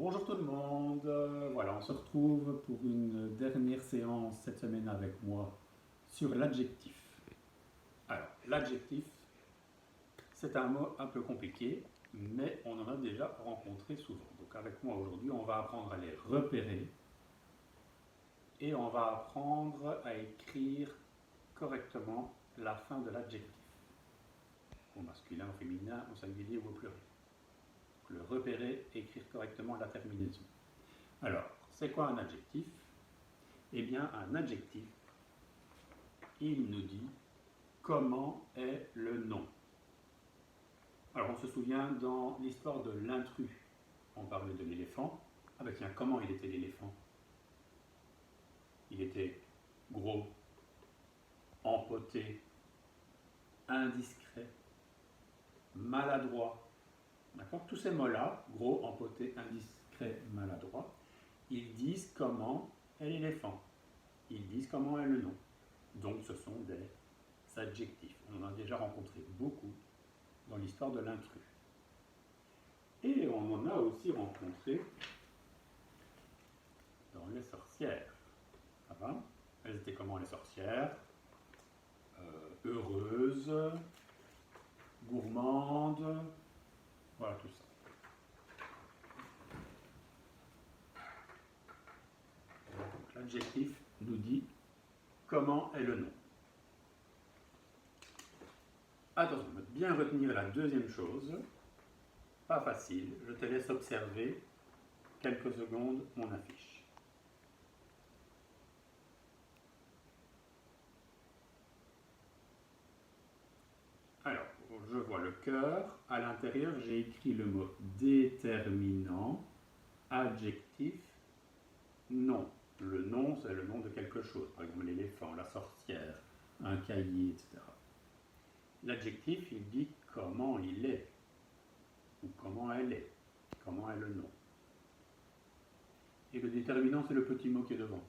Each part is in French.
Bonjour tout le monde, voilà, on se retrouve pour une dernière séance cette semaine avec moi sur l'adjectif. Alors, l'adjectif, c'est un mot un peu compliqué, mais on en a déjà rencontré souvent. Donc avec moi aujourd'hui, on va apprendre à les repérer et on va apprendre à écrire correctement la fin de l'adjectif, au masculin, au féminin, au singulier ou au pluriel. Le repérer et écrire correctement la terminaison. Alors, c'est quoi un adjectif? Eh bien, un adjectif, il nous dit comment est le nom. Alors, on se souvient dans l'histoire de l'intrus, on parlait de l'éléphant. Ah ben tiens, comment il était l'éléphant? Il était gros, empoté, indiscret, maladroit. D'accord? Tous ces mots-là, gros, empoté, indiscret, maladroit, ils disent comment est l'éléphant. Ils disent comment est le nom. Donc, ce sont des adjectifs. On en a déjà rencontré beaucoup dans l'histoire de l'intrus. Et on en a aussi rencontré dans les sorcières. Ça va? Elles étaient comment les sorcières? Heureuses, gourmandes, voilà tout ça. Donc l'adjectif nous dit comment est le nom. Attention, bien retenir la deuxième chose. Pas facile, je te laisse observer quelques secondes mon affiche. Alors, je vois le cœur. À l'intérieur, j'ai écrit le mot déterminant, adjectif, nom. Le nom, c'est le nom de quelque chose. Par exemple, l'éléphant, la sorcière, un cahier, etc. L'adjectif, il dit comment il est, ou comment elle est, comment est le nom. Et le déterminant, c'est le petit mot qui est devant.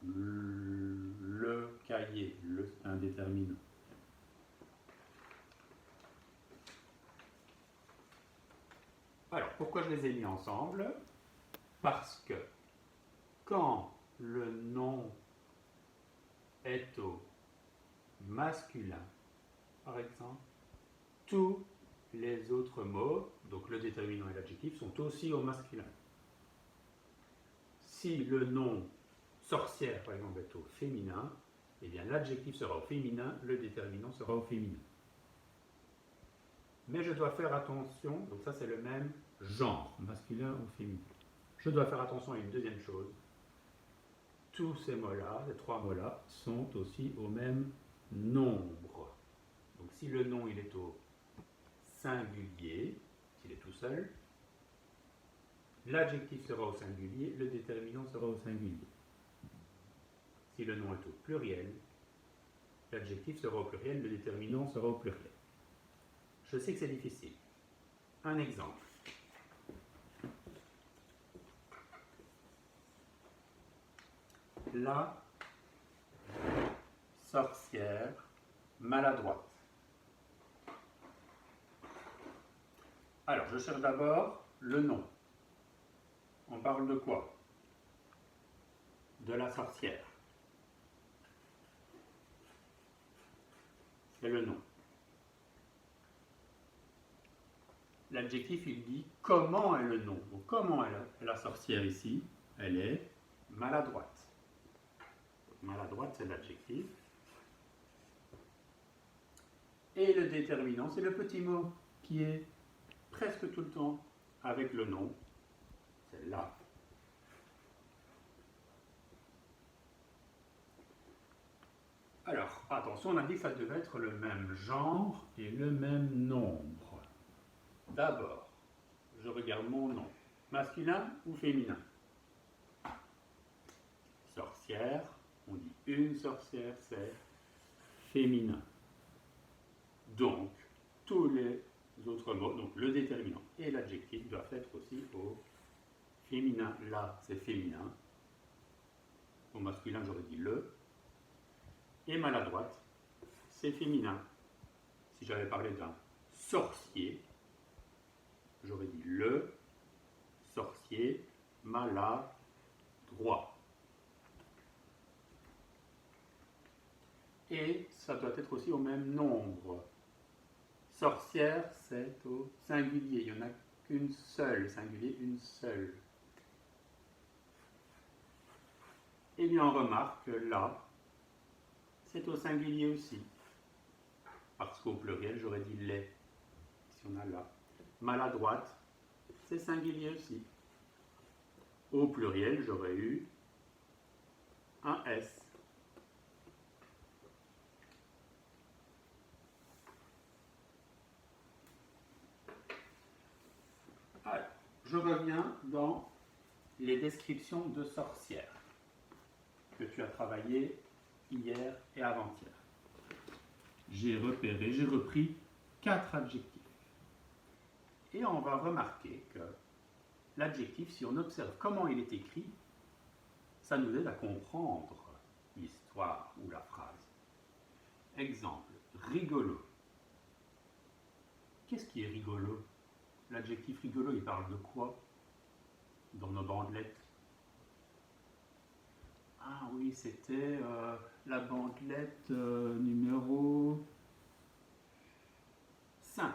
Le cahier, c'est un déterminant. Alors, pourquoi je les ai mis ensemble? Parce que quand le nom est au masculin, par exemple, tous les autres mots, donc le déterminant et l'adjectif, sont aussi au masculin. Si le nom sorcière, par exemple, est au féminin, eh bien l'adjectif sera au féminin, le déterminant sera au féminin. Mais je dois faire attention, donc ça c'est le même genre, masculin ou féminin. Je dois faire attention à une deuxième chose. Tous ces mots-là, les trois mots-là, sont aussi au même nombre. Donc si le nom il est au singulier, s'il est tout seul, l'adjectif sera au singulier, le déterminant sera au singulier. Si le nom est au pluriel, l'adjectif sera au pluriel, le déterminant sera au pluriel. Je sais que c'est difficile. Un exemple. La sorcière maladroite. Alors, je cherche d'abord le nom. On parle de quoi? De la sorcière. C'est le nom. L'adjectif, il dit comment est le nom. Donc, comment est la sorcière ici? Elle est maladroite. Maladroite, c'est l'adjectif. Et le déterminant, c'est le petit mot qui est presque tout le temps avec le nom. C'est là. Alors, attention, on a dit que ça devait être le même genre et le même nombre. D'abord, je regarde mon nom. Masculin ou féminin? Sorcière, on dit une sorcière, c'est féminin. Donc, tous les autres mots, donc le déterminant et l'adjectif doivent être aussi au féminin. Là, c'est féminin. Au masculin, j'aurais dit le. Et maladroite, c'est féminin. Si j'avais parlé d'un sorcier, j'aurais dit le sorcier, maladroit. Et ça doit être aussi au même nombre. Sorcière, c'est au singulier. Il n'y en a qu'une seule. Singulier, une seule. Et bien on remarque que là, c'est au singulier aussi. Parce qu'au pluriel, j'aurais dit les. Si on a là. Maladroite, c'est singulier aussi. Au pluriel, j'aurais eu un S. Alors, je reviens dans les descriptions de sorcières que tu as travaillées hier et avant-hier. J'ai repris 4 adjectifs. Et on va remarquer que l'adjectif, si on observe comment il est écrit, ça nous aide à comprendre l'histoire ou la phrase. Exemple, rigolo. Qu'est-ce qui est rigolo? L'adjectif rigolo, il parle de quoi dans nos bandelettes? Ah oui, c'était la bandelette numéro 5.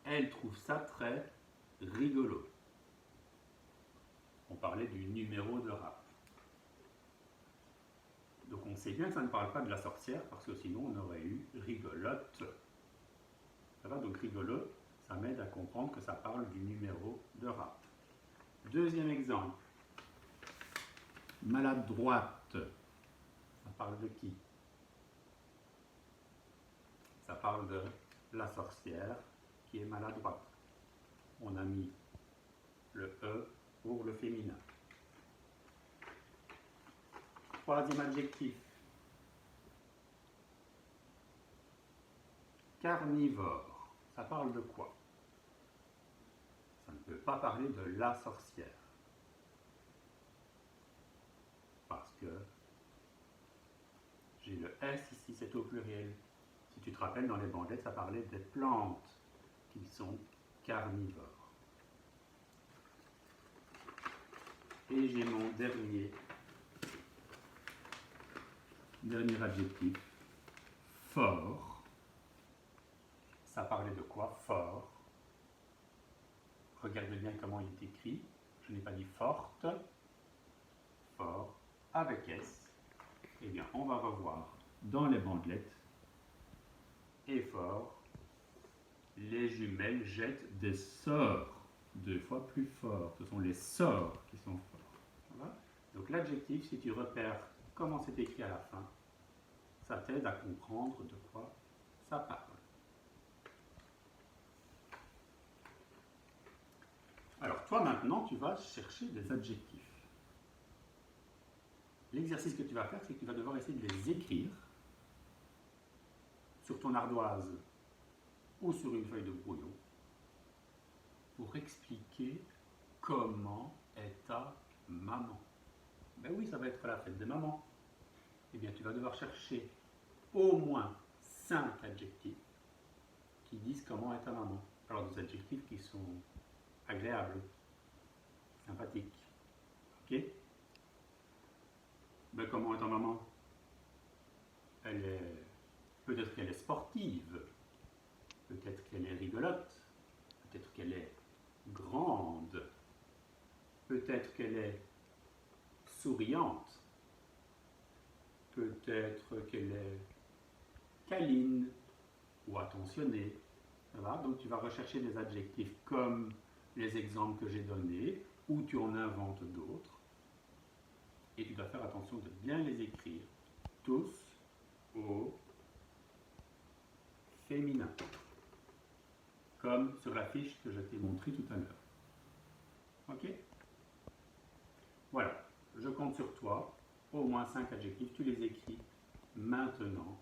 Elle trouve ça très rigolo. On parlait du numéro de rap. Donc on sait bien que ça ne parle pas de la sorcière, parce que sinon on aurait eu rigolote. Ça va, donc rigolo, ça m'aide à comprendre que ça parle du numéro de rap. Deuxième exemple. Maladroite. Ça parle de qui? Ça parle de la sorcière qui est maladroite. On a mis le E pour le féminin. Troisième adjectif. Carnivore. Ça parle de quoi? Ça ne peut pas parler de la sorcière. Parce que j'ai le S ici, c'est au pluriel. Si tu te rappelles, dans les bandelettes, ça parlait des plantes qui sont carnivores. Et j'ai mon dernier adjectif, fort. Ça parlait de quoi? Fort. Regardez bien comment il est écrit. Je n'ai pas dit forte. Fort avec S. Eh bien, on va revoir dans les bandelettes. Et fort, les jumelles jettent des sorts 2 fois plus forts. Ce sont les sorts qui sont forts. Voilà. Donc l'adjectif, si tu repères comment c'est écrit à la fin, ça t'aide à comprendre de quoi ça parle. Alors toi maintenant, tu vas chercher des adjectifs. L'exercice que tu vas faire, c'est que tu vas devoir essayer de les écrire sur ton ardoise ou sur une feuille de brouillon pour expliquer comment est ta maman. Ben oui, ça va être la fête des mamans. Eh bien, tu vas devoir chercher au moins 5 adjectifs qui disent comment est ta maman. Alors, des adjectifs qui sont agréables, sympathiques. Ok? Ben, comment est ta maman? Peut-être qu'elle est sportive, peut-être qu'elle est rigolote, peut-être qu'elle est grande, peut-être qu'elle est souriante, peut-être qu'elle est câline ou attentionnée. Voilà. Donc tu vas rechercher des adjectifs comme les exemples que j'ai donnés, ou tu en inventes d'autres, et tu dois faire attention de bien les écrire, tous au féminin, comme sur la fiche que je t'ai montrée tout à l'heure. Ok? Voilà, je compte sur toi, au moins 5 adjectifs, tu les écris maintenant.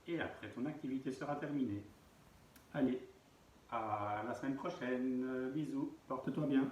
Et après, ton activité sera terminée. Allez, à la semaine prochaine, bisous, porte-toi bien.